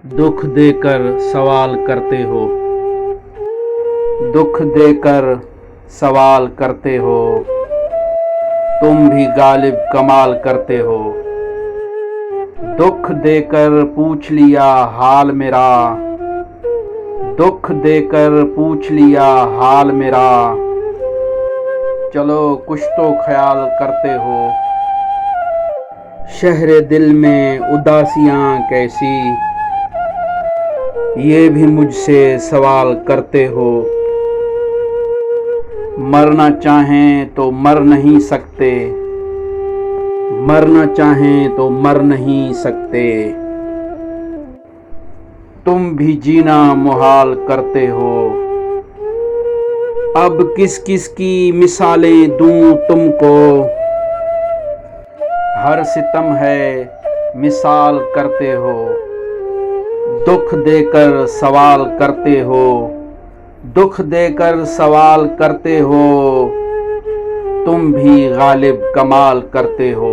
दुख देकर सवाल करते हो, दुख देकर सवाल करते हो, तुम भी गालिब कमाल करते हो। दुख देकर पूछ लिया हाल मेरा, दुख देकर पूछ लिया हाल मेरा, चलो कुछ तो ख्याल करते हो। शहरे दिल में उदासियां कैसी, ये भी मुझसे सवाल करते हो। मरना चाहें तो मर नहीं सकते, मरना चाहें तो मर नहीं सकते, तुम भी जीना मुहाल करते हो। अब किस किस की मिसालें दूं तुमको, हर सितम है मिसाल करते हो। दुख देकर सवाल करते हो, दुख देकर सवाल करते हो, तुम भी गालिब कमाल करते हो।